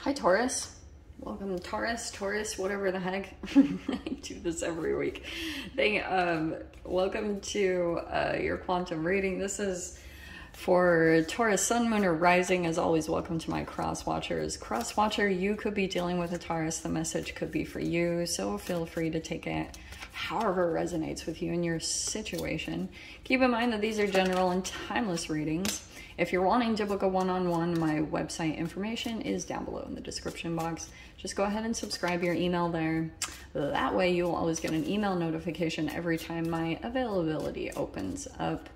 Hi, Taurus. Welcome, Taurus, whatever the heck. I do this every week. Welcome to your quantum reading. This is for Taurus, Sun, Moon, or Rising. As always, welcome to my cross watchers. Cross watcher, you could be dealing with a Taurus. The message could be for you, so feel free to take it however resonates with you in your situation. Keep in mind that these are general and timeless readings. If you're wanting to book a one-on-one, my website information is down below in the description box. Just go ahead and subscribe your email there. That way you'll always get an email notification every time my availability opens up.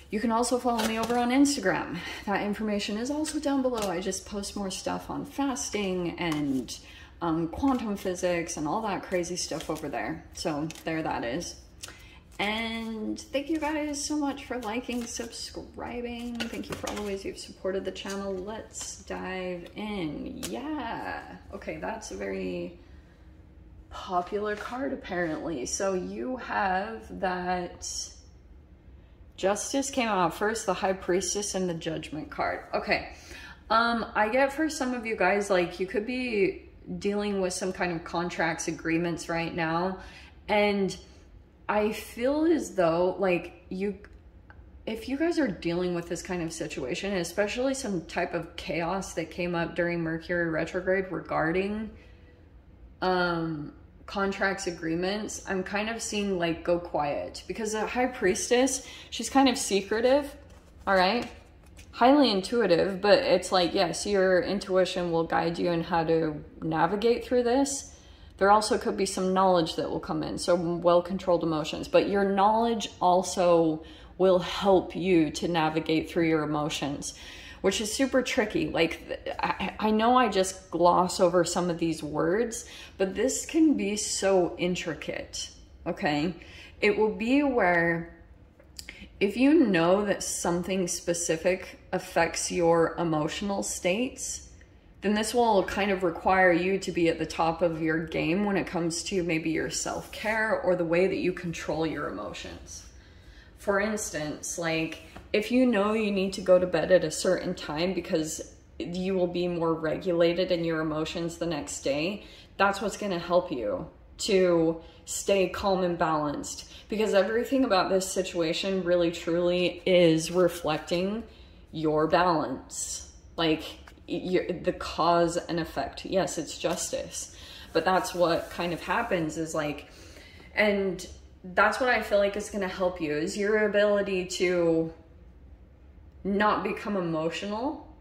You can also follow me over on Instagram. That information is also down below. I just post more stuff on fasting and quantum physics and all that crazy stuff over there. So there that is. And thank you guys so much for liking, subscribing. Thank you for all the ways you've supported the channel. Let's dive in. Yeah. Okay, that's a very popular card apparently. So you have that Justice came out first, the High Priestess, and the Judgment card. Okay. I get for some of you guys, like, you could be dealing with some kind of contracts, agreements right now, and I feel as though, like, if you guys are dealing with this kind of situation, especially some type of chaos that came up during Mercury retrograde regarding contracts, agreements, I'm kind of seeing, like, go quiet. Because the High Priestess, she's kind of secretive, all right? Highly intuitive, but it's like, yes, your intuition will guide you in how to navigate through this. There also could be some knowledge that will come in, so well-controlled emotions. But your knowledge also will help you to navigate through your emotions, which is super tricky. Like, I know I just gloss over some of these words, but this can be so intricate, okay? It will be where if you know that something specific affects your emotional states, then this will kind of require you to be at the top of your game when it comes to maybe your self-care or the way that you control your emotions. For instance, like, if you know you need to go to bed at a certain time because you will be more regulated in your emotions the next day, that's what's going to help you to stay calm and balanced. Because everything about this situation really truly is reflecting your balance. Like, the cause and effect. Yes, it's justice, but that's what kind of happens is like, and that's what I feel like is going to help you, is your ability to not become emotional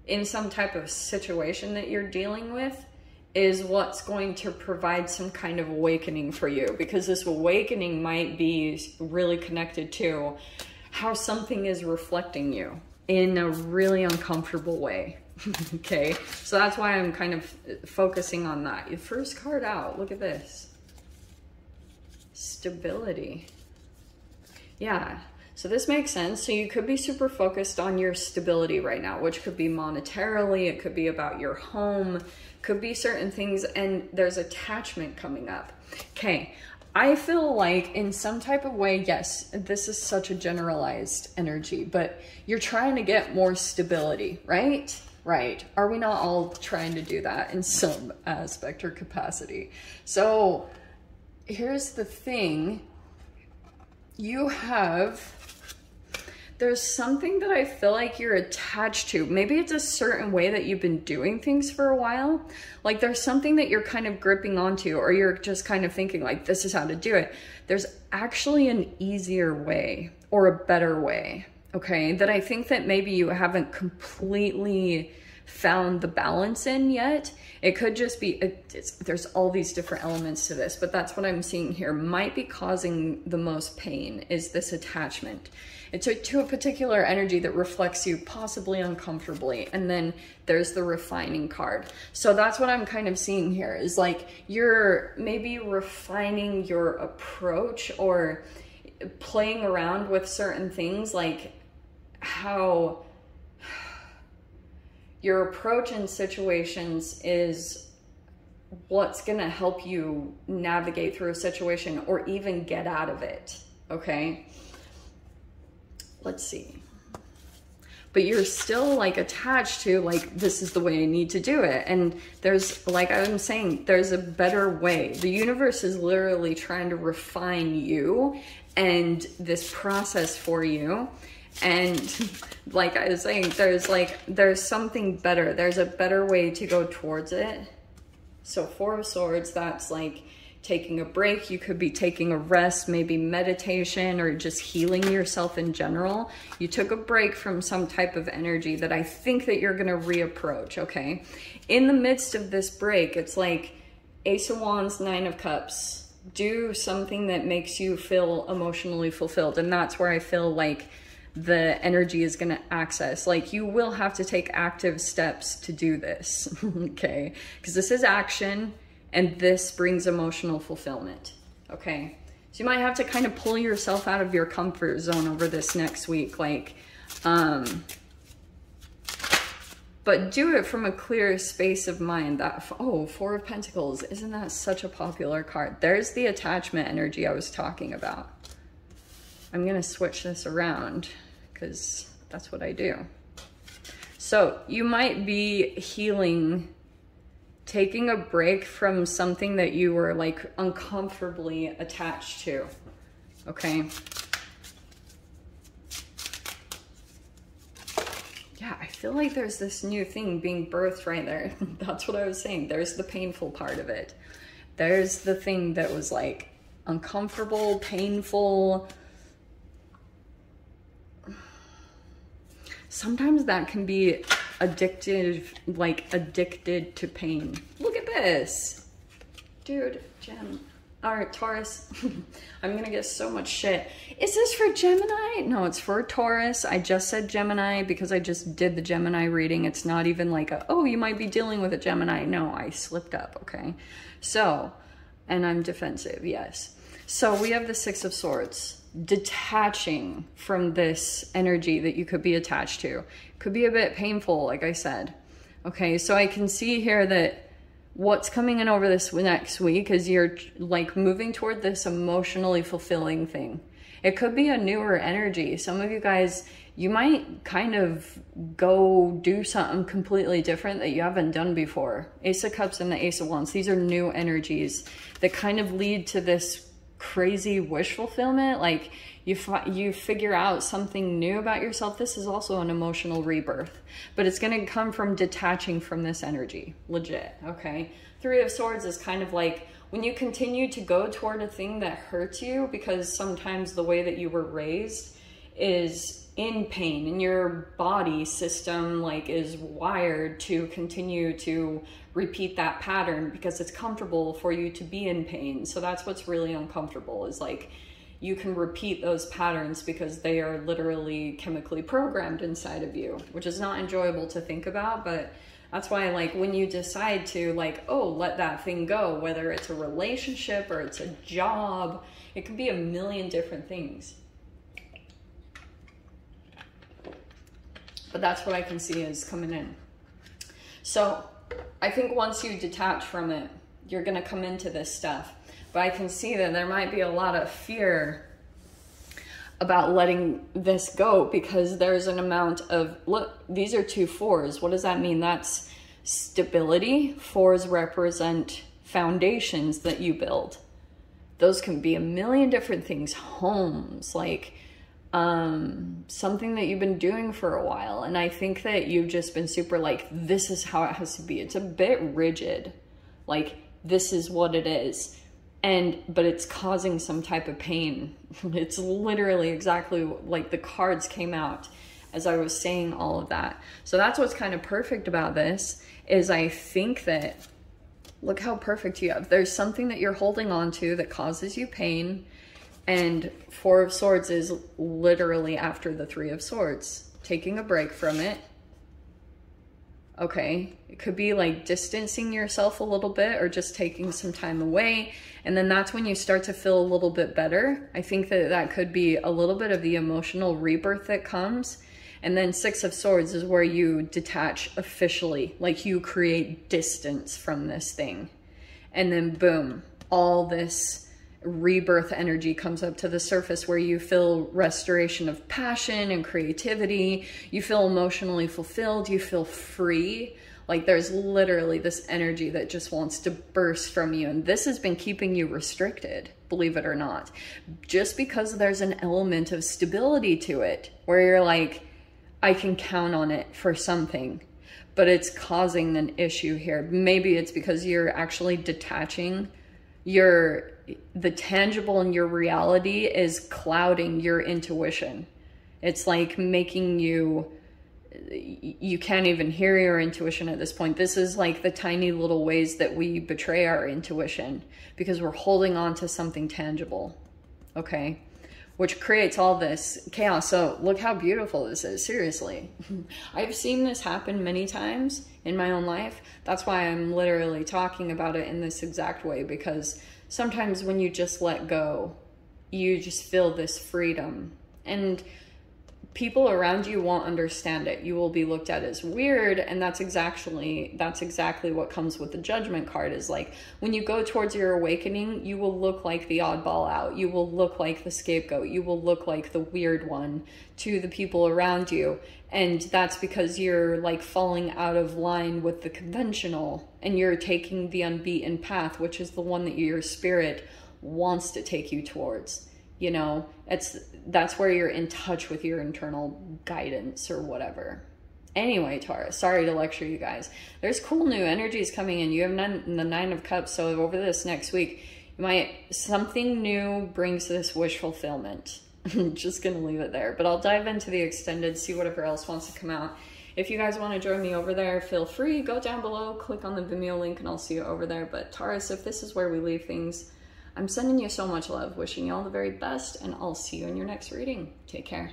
in some type of situation that you're dealing with is what's going to provide some kind of awakening for you, because this awakening might be really connected to how something is reflecting you in a really uncomfortable way. Okay, so that's why I'm kind of focusing on that. Your first card out, look at this. Stability. Yeah, so this makes sense. So you could be super focused on your stability right now, which could be monetarily, it could be about your home, could be certain things, and there's attachment coming up. Okay, I feel like in some type of way, yes, this is such a generalized energy, but you're trying to get more stability, right? Right. Are we not all trying to do that in some aspect or capacity? So here's the thing. There's something that I feel like you're attached to. Maybe it's a certain way that you've been doing things for a while. Like, there's something that you're kind of gripping onto, or you're just kind of thinking like, this is how to do it. There's actually an easier way or a better way. Okay, that I think that maybe you haven't completely found the balance in yet. It could just be, there's all these different elements to this, but that's what I'm seeing here. Might be causing the most pain is this attachment. It's to a particular energy that reflects you possibly uncomfortably. And then there's the refining card. So that's what I'm kind of seeing here is like, you're maybe refining your approach or playing around with certain things, like how your approach in situations is what's going to help you navigate through a situation or even get out of it. Okay, let's see. but you're still like attached to like, this is the way I need to do it. And there's, like I'm saying, there's a better way. The universe is literally trying to refine you and this process for you. And like I was saying, there's something better. There's a better way to go towards it. So Four of Swords, that's like taking a break. You could be taking a rest, maybe meditation, or just healing yourself in general. You took a break from some type of energy that I think that you're gonna reapproach, okay? In the midst of this break, it's like Ace of Wands, Nine of Cups. Do something that makes you feel emotionally fulfilled. And that's where I feel like the energy is going to access. Like, you will have to take active steps to do this, okay? Because this is action, and this brings emotional fulfillment, okay? So you might have to kind of pull yourself out of your comfort zone over this next week, like, but do it from a clear space of mind. That, oh, Four of Pentacles, isn't that such a popular card? There's the attachment energy I was talking about. I'm gonna switch this around because that's what I do. So you might be healing, taking a break from something that you were like uncomfortably attached to, okay? Yeah, I feel like there's this new thing being birthed right there. That's what I was saying. There's the painful part of it. There's the thing that was like uncomfortable, painful. Sometimes that can be addictive, like addicted to pain. Look at this. Dude, Gem. All right, Taurus. I'm gonna get so much shit. Is this for Gemini? No, it's for Taurus. I just said Gemini because I just did the Gemini reading. It's not even like a, oh, you might be dealing with a Gemini. No, I slipped up, okay? So, and I'm defensive, yes. So we have the Six of Swords. Detaching from this energy that you could be attached to. Could be a bit painful, like I said. Okay, so I can see here that what's coming in over this next week is you're like moving toward this emotionally fulfilling thing. It could be a newer energy. Some of you guys, you might kind of go do something completely different that you haven't done before. Ace of Cups and the Ace of Wands, these are new energies that kind of lead to this crazy wish fulfillment. Like you figure out something new about yourself. This is also an emotional rebirth, but it's going to come from detaching from this energy, legit. Okay, Three of Swords is kind of like when you continue to go toward a thing that hurts you, because sometimes the way that you were raised is in pain, and your body system like is wired to continue to repeat that pattern because it's comfortable for you to be in pain. So that's what's really uncomfortable, is like you can repeat those patterns because they are literally chemically programmed inside of you, which is not enjoyable to think about. But that's why, like, when you decide to like, oh, let that thing go, whether it's a relationship or it's a job, it could be a million different things. But that's what I can see is coming in. So I think once you detach from it, you're going to come into this stuff. But I can see that there might be a lot of fear about letting this go, because there's an amount of, look, these are two fours. What does that mean? That's stability. Fours represent foundations that you build. Those can be a million different things. Homes, like something that you've been doing for a while. And I think that you've just been super like, this is how it has to be. It's a bit rigid. Like, this is what it is. But it's causing some type of pain. It's literally exactly like the cards came out as I was saying all of that. So that's what's kind of perfect about this, is I think that, look how perfect you have. There's something that you're holding on to that causes you pain. And Four of Swords is literally after the Three of Swords, taking a break from it. Okay, it could be like distancing yourself a little bit or just taking some time away. And then that's when you start to feel a little bit better. I think that that could be a little bit of the emotional rebirth that comes. And then Six of Swords is where you detach officially, like you create distance from this thing. And then boom, all this rebirth energy comes up to the surface, where you feel restoration of passion and creativity. You feel emotionally fulfilled. You feel free. Like there's literally this energy that just wants to burst from you. And this has been keeping you restricted, believe it or not, just because there's an element of stability to it, where you're like, I can count on it for something, but it's causing an issue here. Maybe it's because you're actually detaching the tangible in your reality is clouding your intuition. It's like making you can't even hear your intuition at this point. This is like the tiny little ways that we betray our intuition because we're holding on to something tangible, okay? Which creates all this chaos. So look how beautiful this is, seriously. I've seen this happen many times in my own life. That's why I'm literally talking about it in this exact way, because sometimes when you just let go, you just feel this freedom. And people around you won't understand it. You will be looked at as weird, and that's exactly what comes with the Judgment card. Is like, when you go towards your awakening, you will look like the oddball out. You will look like the scapegoat. You will look like the weird one to the people around you. And that's because you're like falling out of line with the conventional, and you're taking the unbeaten path, which is the one that your spirit wants to take you towards. You know, that's where you're in touch with your internal guidance or whatever. Anyway, Taurus, sorry to lecture you guys. There's cool new energies coming in. You have the Nine of Cups, so over this next week, something new brings this wish fulfillment. I'm just gonna leave it there, but I'll dive into the extended, see whatever else wants to come out. If you guys want to join me over there, feel free, go down below, click on the Vimeo link, and I'll see you over there. But Taurus, if this is where we leave things, I'm sending you so much love, wishing you all the very best, and I'll see you in your next reading. Take care.